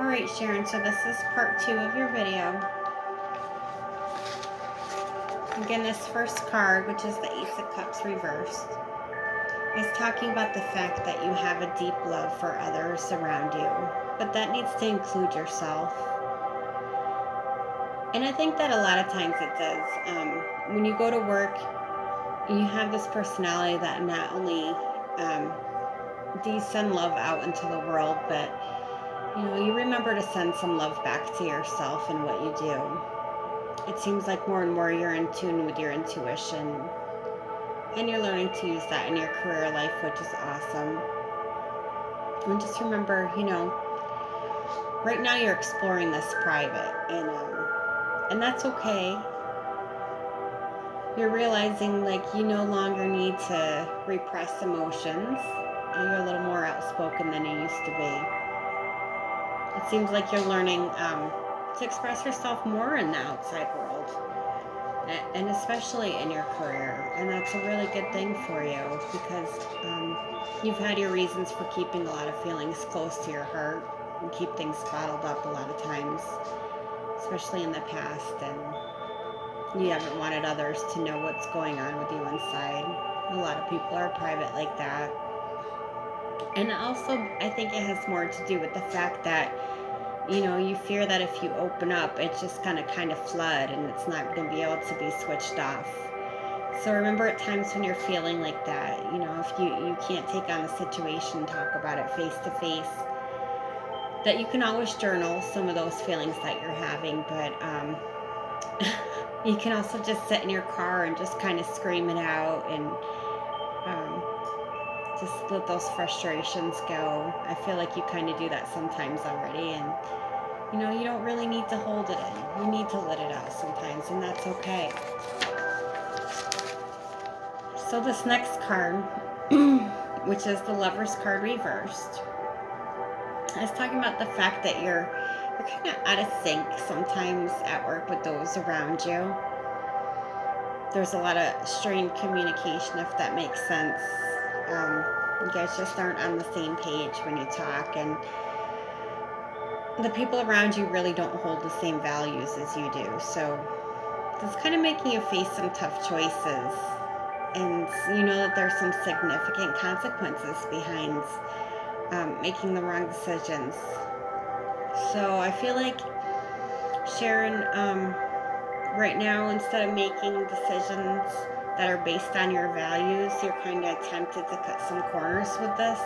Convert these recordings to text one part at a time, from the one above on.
Alright, Sharon, so this is part 2 of your video. Again, this first card, which is the Ace of Cups reversed, is talking about the fact that you have a deep love for others around you, but that needs to include yourself. And I think that a lot of times it does. When you go to work, you have this personality that not only do you send love out into the world, but you remember to send some love back to yourself and what you do. It seems like more and more you're in tune with your intuition, and you're learning to use that in your career life, which is awesome. And just remember, right now you're exploring this private, and that's okay. You're realizing like you no longer need to repress emotions, and you're a little more outspoken than you used to be. It seems like you're learning to express yourself more in the outside world, and especially in your career, and that's a really good thing for you because you've had your reasons for keeping a lot of feelings close to your heart and keep things bottled up a lot of times, especially in the past, and you haven't wanted others to know what's going on with you inside. A lot of people are private like that. And also, I think it has more to do with the fact that you fear that if you open up, it's just going to kind of flood and it's not going to be able to be switched off. So remember at times when you're feeling like that, if you can't take on the situation, talk about it face to face, that you can always journal some of those feelings that you're having, but you can also just sit in your car and just kind of scream it out and just let those frustrations go. I feel like you kind of do that sometimes already, and you don't really need to hold it in. You need to let it out sometimes, and that's okay. So this next card, which is the Lover's card reversed, is talking about the fact that you're kind of out of sync sometimes at work with those around you. There's a lot of strained communication, if that makes sense. You guys just aren't on the same page when you talk, and the people around you really don't hold the same values as you do. So it's kind of making you face some tough choices, and you know that there's some significant consequences behind making the wrong decisions. So I feel like, Sharon, right now, instead of making decisions that are based on your values, you're kind of tempted to cut some corners with this.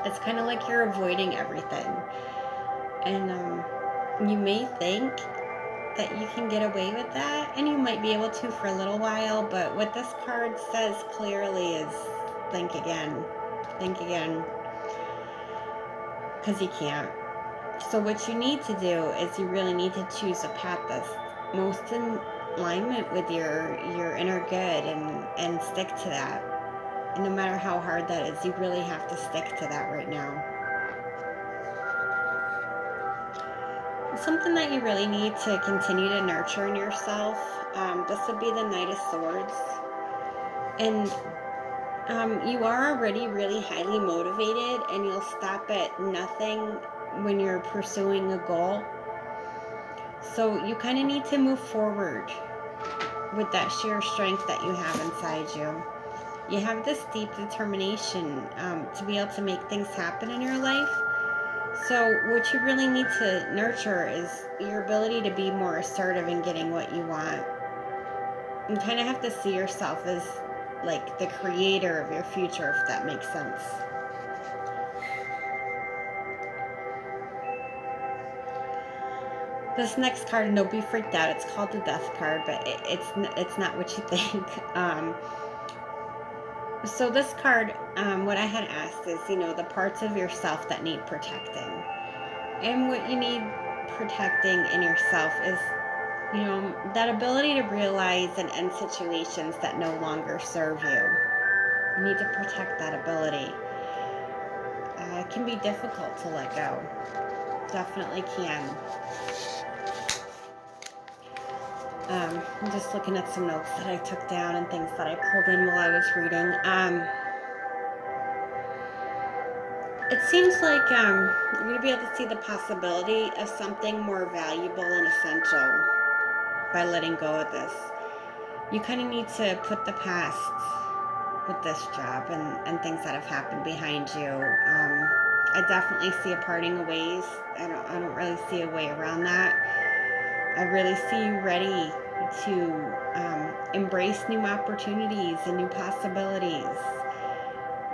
It's kind of like you're avoiding everything. And you may think that you can get away with that, and you might be able to for a little while, but what this card says clearly is think again, because you can't. So what you need to do is you really need to choose a path that's most in alignment with your inner good, and stick to that. And no matter how hard that is, you really have to stick to that right now. Something that you really need to continue to nurture in yourself, this would be the Knight of Swords. And you are already really highly motivated, and you'll stop at nothing when you're pursuing a goal. So you kind of need to move forward with that sheer strength that you have inside you. You have this deep determination to be able to make things happen in your life. So what you really need to nurture is your ability to be more assertive in getting what you want. You kind of have to see yourself as like the creator of your future, if that makes sense. This next card, and don't be freaked out, it's called the Death card, but it's not what you think. So this card, what I had asked is, the parts of yourself that need protecting. And what you need protecting in yourself is, that ability to realize and end situations that no longer serve you. You need to protect that ability. It can be difficult to let go. Definitely can. I'm just looking at some notes that I took down and things that I pulled in while I was reading. It seems like you're going to be able to see the possibility of something more valuable and essential by letting go of this. You kind of need to put the past with this job and things that have happened behind you. I definitely see a parting of ways. I don't really see a way around that. I really see you ready to embrace new opportunities and new possibilities.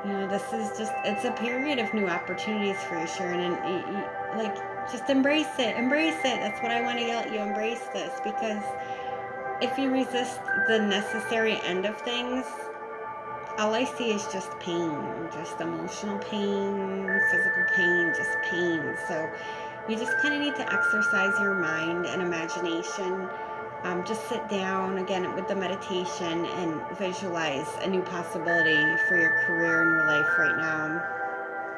This is it's a period of new opportunities for you, Sharon, and like, just embrace it. Embrace it. That's what I want to yell at you. Embrace this, because if you resist the necessary end of things, all I see is just pain, just emotional pain, physical pain, just pain. So you just kind of need to exercise your mind and imagination. Just sit down again with the meditation and visualize a new possibility for your career and your life right now.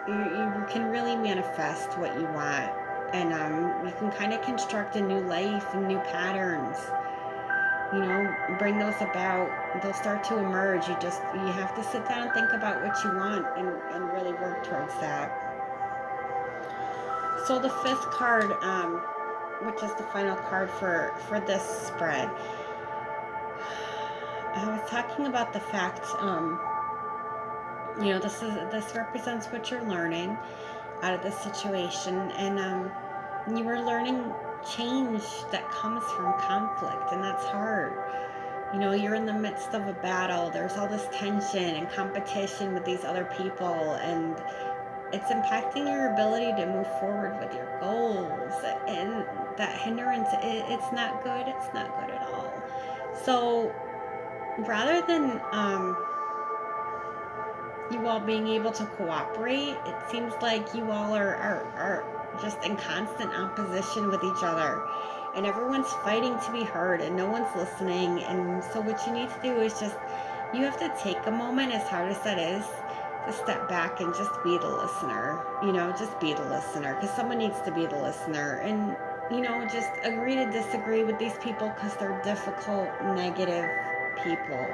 You can really manifest what you want, and you can kind of construct a new life and new patterns. Bring those about. They'll start to emerge. You have to sit down and think about what you want, and really work towards that. So the fifth card, which is the final card for this spread, I was talking about the fact, this represents what you're learning out of this situation, and you were learning change that comes from conflict, and that's hard. You're in the midst of a battle. There's all this tension and competition with these other people, and it's impacting your ability to move forward with your goals. And that hindrance, it's not good. It's not good at all. So rather than you all being able to cooperate, it seems like you all are just in constant opposition with each other, and everyone's fighting to be heard and no one's listening. And so what you need to do is you have to take a moment, as hard as that is, to step back and just be the listener. Just be the listener, because someone needs to be the listener. And just agree to disagree with these people, because they're difficult, negative people.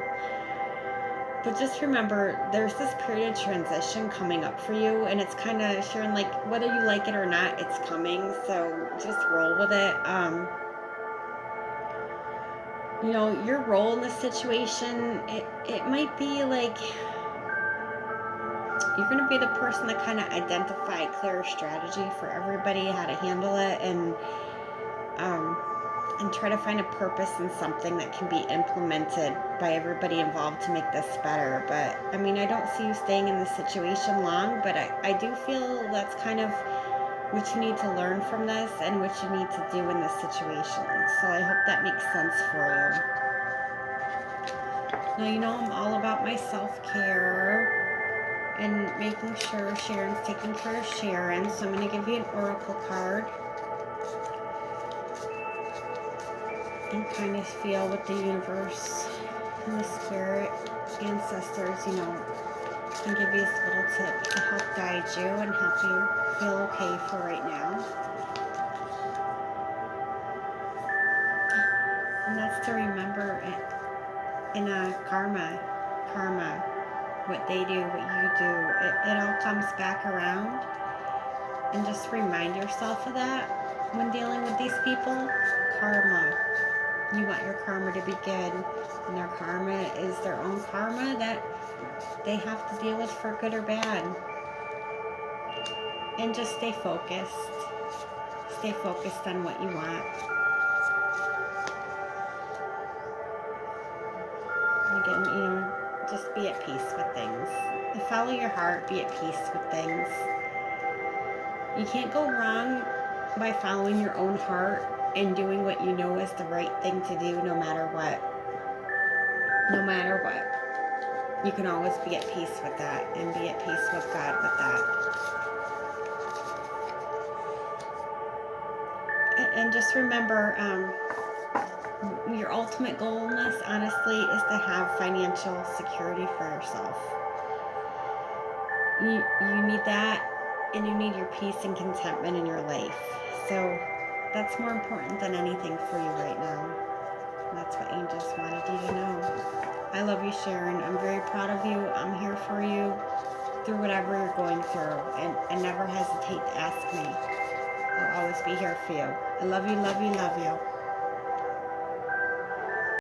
But just remember, there's this period of transition coming up for you, and it's kind of, Sharon, like, whether you like it or not, it's coming. So just roll with it. Your role in this situation, it might be like you're going to be the person that kind of identify a clear strategy for everybody, how to handle it, and try to find a purpose in something that can be implemented by everybody involved to make this better. But I don't see you staying in this situation long, but I do feel that's kind of what you need to learn from this and what you need to do in this situation. So I hope that makes sense for you. Now, I'm all about my self-care and making sure Sharon's taking care of Sharon. So I'm going to give you an oracle card and kind of feel what the universe and the spirit, ancestors, can give you this little tip to help guide you and help you feel okay for right now. And that's to remember in karma, what they do, what you do, it all comes back around. And just remind yourself of that when dealing with these people. Karma. You want your karma to be good, and their karma is their own karma that they have to deal with for good or bad. And just stay focused. Stay focused on what you want. Again, just be at peace with things. And follow your heart, be at peace with things. You can't go wrong by following your own heart and doing what you know is the right thing to do, no matter what. No matter what. You can always be at peace with that, and be at peace with God with that. And just remember, your ultimate goal in this, honestly, is to have financial security for yourself. You need that, and you need your peace and contentment in your life. So that's more important than anything for you right now. That's what angels wanted you to know. I love you, Sharon. I'm very proud of you. I'm here for you. through whatever you're going through, and never hesitate to ask me. I'll always be here for you. I love you, love you, love you.